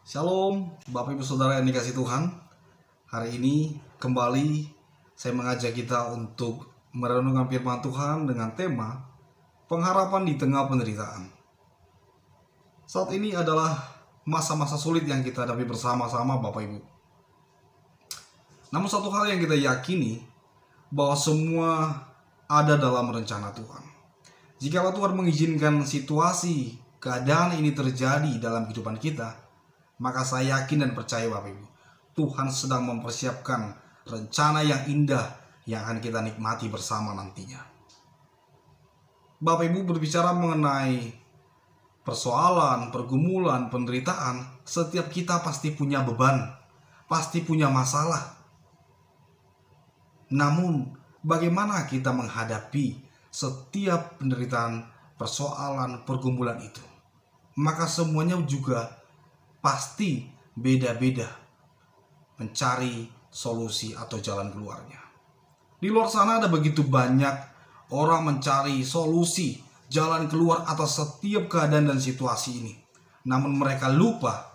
Shalom, Bapak Ibu Saudara yang dikasih Tuhan. Hari ini kembali saya mengajak kita untuk merenungkan firman Tuhan dengan tema pengharapan di tengah penderitaan. Saat ini adalah masa-masa sulit yang kita hadapi bersama-sama Bapak Ibu. Namun satu hal yang kita yakini bahwa semua ada dalam rencana Tuhan. Jikalau Tuhan mengizinkan situasi, keadaan ini terjadi dalam kehidupan kita, maka saya yakin dan percaya Bapak Ibu, Tuhan sedang mempersiapkan rencana yang indah yang akan kita nikmati bersama nantinya. Bapak Ibu berbicara mengenai persoalan, pergumulan, penderitaan, setiap kita pasti punya beban, pasti punya masalah. Namun, bagaimana kita menghadapi setiap penderitaan, persoalan, pergumulan itu? Maka semuanya juga pasti beda-beda mencari solusi atau jalan keluarnya. Di luar sana ada begitu banyak orang mencari solusi, jalan keluar atas setiap keadaan dan situasi ini. Namun mereka lupa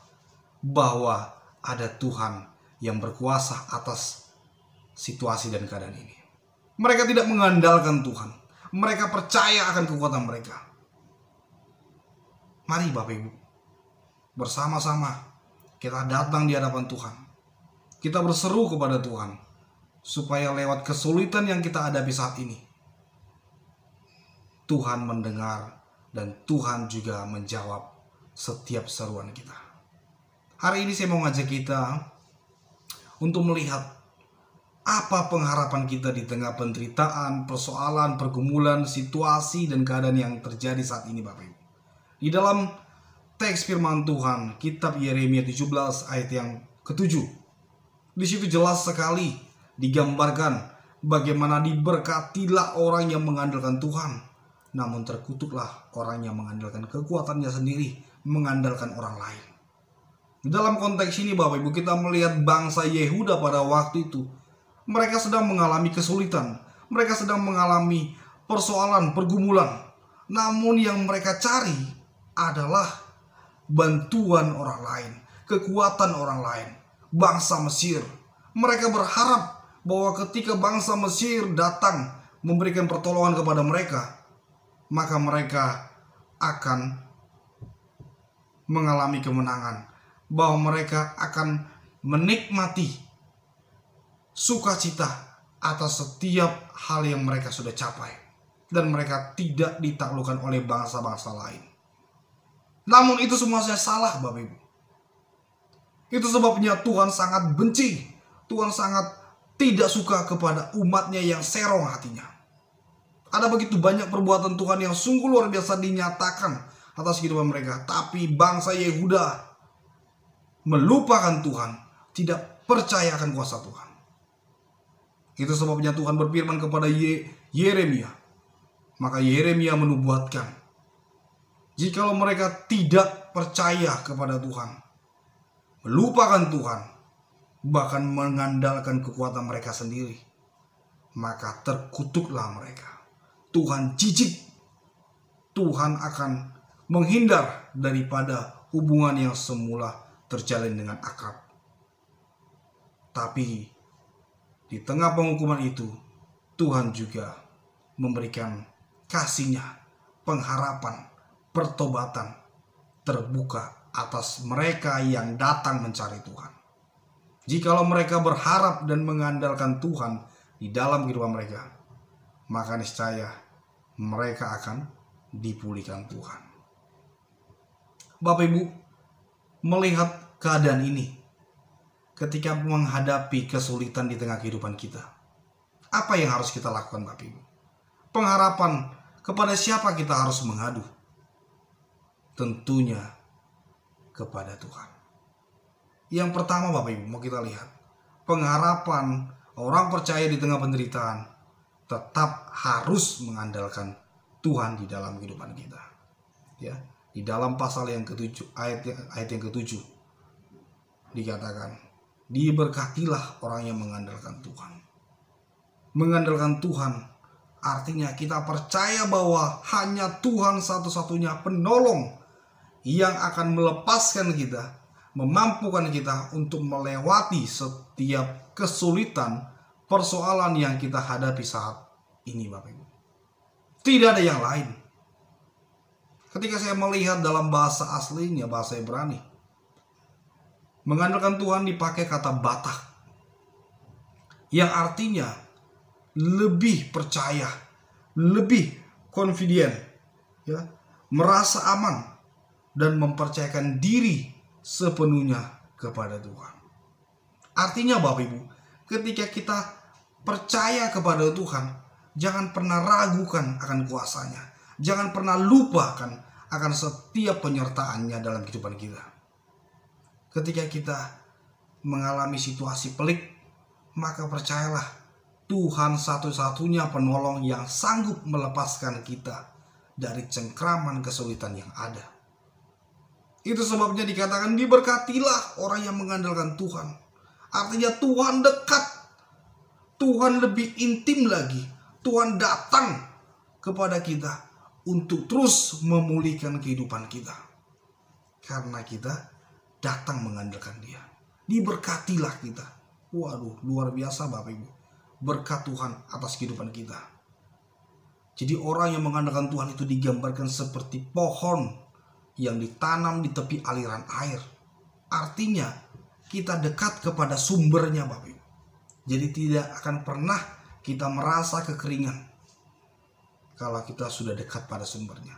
bahwa ada Tuhan yang berkuasa atas situasi dan keadaan ini. Mereka tidak mengandalkan Tuhan. Mereka percaya akan kekuatan mereka. Mari Bapak Ibu, bersama-sama kita datang di hadapan Tuhan. Kita berseru kepada Tuhan supaya lewat kesulitan yang kita hadapi saat ini, Tuhan mendengar dan Tuhan juga menjawab setiap seruan kita. Hari ini saya mau ngajak kita untuk melihat apa pengharapan kita di tengah penderitaan, persoalan, pergumulan, situasi dan keadaan yang terjadi saat ini Bapak Ibu. Di dalam teks firman Tuhan, kitab Yeremia 17 ayat yang ke-7. Di situ jelas sekali digambarkan bagaimana diberkatilah orang yang mengandalkan Tuhan, namun terkutuklah orang yang mengandalkan kekuatannya sendiri, mengandalkan orang lain. Dalam konteks ini Bapak Ibu, kita melihat bangsa Yehuda pada waktu itu. Mereka sedang mengalami kesulitan, mereka sedang mengalami persoalan, pergumulan. Namun yang mereka cari adalah bantuan orang lain, kekuatan orang lain, bangsa Mesir. Mereka berharap bahwa ketika bangsa Mesir datang memberikan pertolongan kepada mereka, maka mereka akan mengalami kemenangan, bahwa mereka akan menikmati sukacita atas setiap hal yang mereka sudah capai, dan mereka tidak ditaklukkan oleh bangsa-bangsa lain. Namun itu semuanya salah Bapak Ibu. Itu sebabnya Tuhan sangat benci. Tuhan sangat tidak suka kepada umatnya yang serong hatinya. Ada begitu banyak perbuatan Tuhan yang sungguh luar biasa dinyatakan atas kehidupan mereka. Tapi bangsa Yehuda melupakan Tuhan, tidak percaya akan kuasa Tuhan. Itu sebabnya Tuhan berfirman kepada Yeremia. Maka Yeremia menubuatkan, jikalau mereka tidak percaya kepada Tuhan, melupakan Tuhan, bahkan mengandalkan kekuatan mereka sendiri, maka terkutuklah mereka. Tuhan jijik. Tuhan akan menghindar daripada hubungan yang semula terjalin dengan akrab. Tapi di tengah penghukuman itu, Tuhan juga memberikan kasih-Nya, pengharapan, pertobatan terbuka atas mereka yang datang mencari Tuhan. Jikalau mereka berharap dan mengandalkan Tuhan di dalam kehidupan mereka, maka niscaya mereka akan dipulihkan Tuhan. Bapak Ibu, melihat keadaan ini, ketika menghadapi kesulitan di tengah kehidupan kita, apa yang harus kita lakukan Bapak Ibu? Pengharapan, kepada siapa kita harus mengadu? Tentunya kepada Tuhan. Yang pertama Bapak Ibu, mau kita lihat pengharapan orang percaya di tengah penderitaan tetap harus mengandalkan Tuhan di dalam kehidupan kita. Ya, di dalam pasal yang ke-7 ayat yang ke-7 dikatakan, diberkatilah orang yang mengandalkan Tuhan. Mengandalkan Tuhan artinya kita percaya bahwa hanya Tuhan satu-satunya penolong yang akan melepaskan kita, memampukan kita untuk melewati setiap kesulitan, persoalan yang kita hadapi saat ini, Bapak Ibu. Tidak ada yang lain. Ketika saya melihat dalam bahasa aslinya, bahasa Ibrani, mengandalkan Tuhan dipakai kata batak, yang artinya lebih percaya, lebih confident, ya, merasa aman dan mempercayakan diri sepenuhnya kepada Tuhan. Artinya Bapak Ibu, ketika kita percaya kepada Tuhan, jangan pernah ragukan akan kuasanya. Jangan pernah lupakan akan setiap penyertaannya dalam kehidupan kita. Ketika kita mengalami situasi pelik, maka percayalah Tuhan satu-satunya penolong yang sanggup melepaskan kita dari cengkraman kesulitan yang ada. Itu sebabnya dikatakan diberkatilah orang yang mengandalkan Tuhan. Artinya Tuhan dekat, Tuhan lebih intim lagi. Tuhan datang kepada kita untuk terus memulihkan kehidupan kita, karena kita datang mengandalkan Dia. Diberkatilah kita. Waduh, luar biasa Bapak Ibu, berkat Tuhan atas kehidupan kita. Jadi orang yang mengandalkan Tuhan itu digambarkan seperti pohon yang ditanam di tepi aliran air. Artinya kita dekat kepada sumbernya Bapak Ibu. Jadi tidak akan pernah kita merasa kekeringan kalau kita sudah dekat pada sumbernya.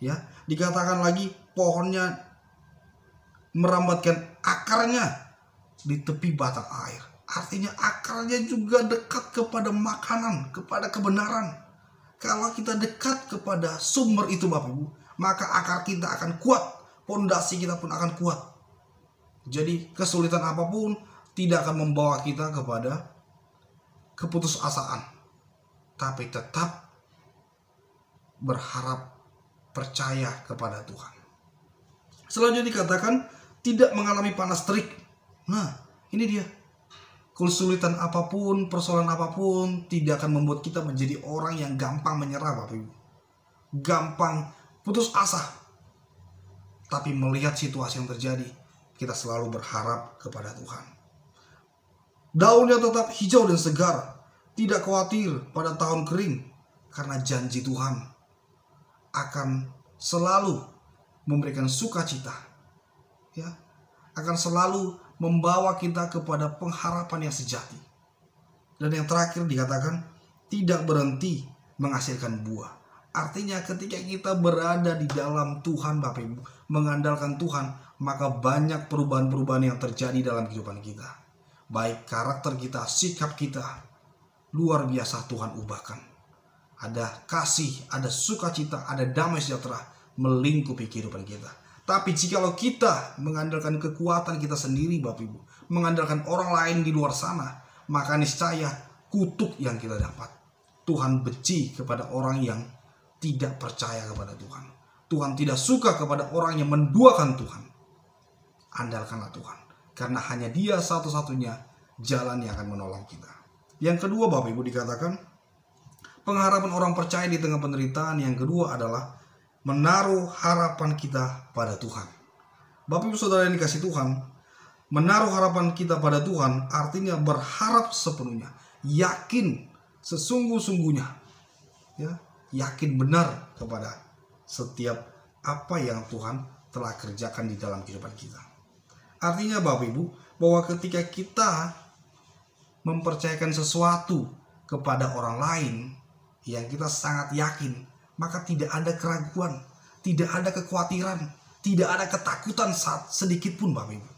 Ya, dikatakan lagi pohonnya merambatkan akarnya di tepi batang air. Artinya akarnya juga dekat kepada makanan, kepada kebenaran. Kalau kita dekat kepada sumber itu Bapak Ibu, maka akar kita akan kuat, pondasi kita pun akan kuat. Jadi kesulitan apapun tidak akan membawa kita kepada keputusasaan, tapi tetap berharap, percaya kepada Tuhan. Selanjutnya dikatakan tidak mengalami panas terik. Nah, ini dia. Kesulitan apapun, persoalan apapun tidak akan membuat kita menjadi orang yang gampang menyerah Bapak Ibu. Gampang putus asa. Tapi melihat situasi yang terjadi, kita selalu berharap kepada Tuhan. Daunnya tetap hijau dan segar, tidak khawatir pada tahun kering, karena janji Tuhan akan selalu memberikan sukacita, ya, akan selalu membawa kita kepada pengharapan yang sejati. Dan yang terakhir dikatakan tidak berhenti menghasilkan buah. Artinya ketika kita berada di dalam Tuhan Bapak Ibu, mengandalkan Tuhan, maka banyak perubahan-perubahan yang terjadi dalam kehidupan kita. Baik karakter kita, sikap kita, luar biasa Tuhan ubahkan. Ada kasih, ada sukacita, ada damai sejahtera melingkupi kehidupan kita. Tapi jikalau kita mengandalkan kekuatan kita sendiri Bapak Ibu, mengandalkan orang lain di luar sana, maka niscaya kutuk yang kita dapat. Tuhan benci kepada orang yang tidak percaya kepada Tuhan. Tuhan tidak suka kepada orang yang menduakan Tuhan. Andalkanlah Tuhan, karena hanya Dia satu-satunya jalan yang akan menolong kita. Yang kedua Bapak Ibu dikatakan pengharapan orang percaya di tengah penderitaan. Yang kedua adalah menaruh harapan kita pada Tuhan. Bapak Ibu Saudara yang dikasih Tuhan, menaruh harapan kita pada Tuhan artinya berharap sepenuhnya, yakin sesungguh-sungguhnya, ya, yakin benar kepada setiap apa yang Tuhan telah kerjakan di dalam kehidupan kita. Artinya Bapak Ibu, bahwa ketika kita mempercayakan sesuatu kepada orang lain yang kita sangat yakin, maka tidak ada keraguan, tidak ada kekhawatiran, tidak ada ketakutan sedikit pun Bapak Ibu.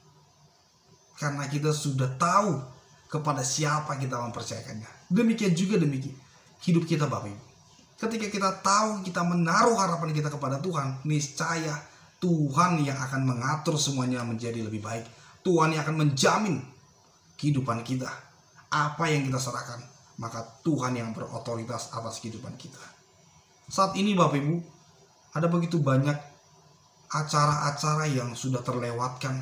Karena kita sudah tahu kepada siapa kita mempercayakannya. Demikian juga hidup kita Bapak Ibu. Ketika kita tahu kita menaruh harapan kita kepada Tuhan, niscaya Tuhan yang akan mengatur semuanya menjadi lebih baik. Tuhan yang akan menjamin kehidupan kita. Apa yang kita serahkan, maka Tuhan yang berotoritas atas kehidupan kita. Saat ini Bapak Ibu, ada begitu banyak acara-acara yang sudah terlewatkan.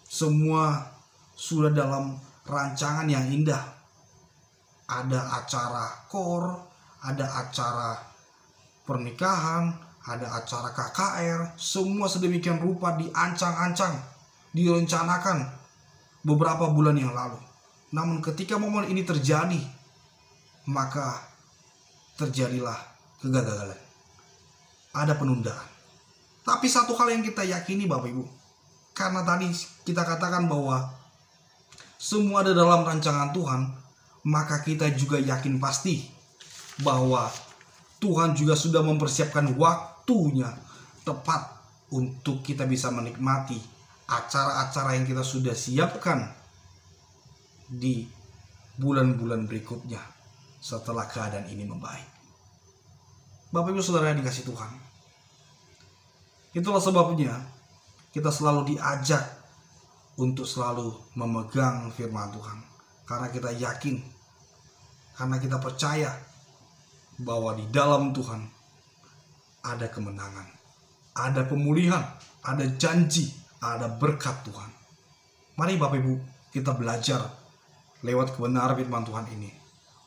Semua sudah dalam rancangan yang indah. Ada acara kor, ada acara pernikahan, ada acara KKR, semua sedemikian rupa diancang-ancang, direncanakan beberapa bulan yang lalu. Namun ketika momen ini terjadi, maka terjadilah kegagalan. Ada penundaan. Tapi satu hal yang kita yakini Bapak Ibu, karena tadi kita katakan bahwa semua ada dalam rancangan Tuhan, maka kita juga yakin pasti bahwa Tuhan juga sudah mempersiapkan waktunya tepat untuk kita bisa menikmati acara-acara yang kita sudah siapkan di bulan-bulan berikutnya setelah keadaan ini membaik. Bapak Ibu Saudara yang dikasihi Tuhan, itulah sebabnya kita selalu diajak untuk selalu memegang firman Tuhan. Karena kita yakin, karena kita percaya bahwa di dalam Tuhan ada kemenangan, ada pemulihan, ada janji, ada berkat Tuhan. Mari Bapak Ibu kita belajar lewat kebenaran firman Tuhan ini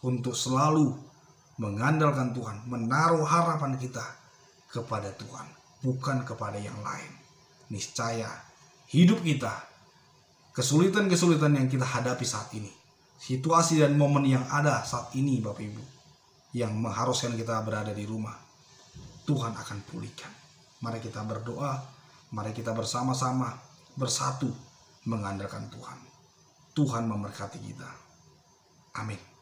untuk selalu mengandalkan Tuhan, menaruh harapan kita kepada Tuhan, bukan kepada yang lain. Niscaya hidup kita, kesulitan-kesulitan yang kita hadapi saat ini, situasi dan momen yang ada saat ini Bapak Ibu, yang mengharuskan kita berada di rumah, Tuhan akan pulihkan. Mari kita berdoa, mari kita bersama-sama bersatu mengandalkan Tuhan. Tuhan memberkati kita. Amin.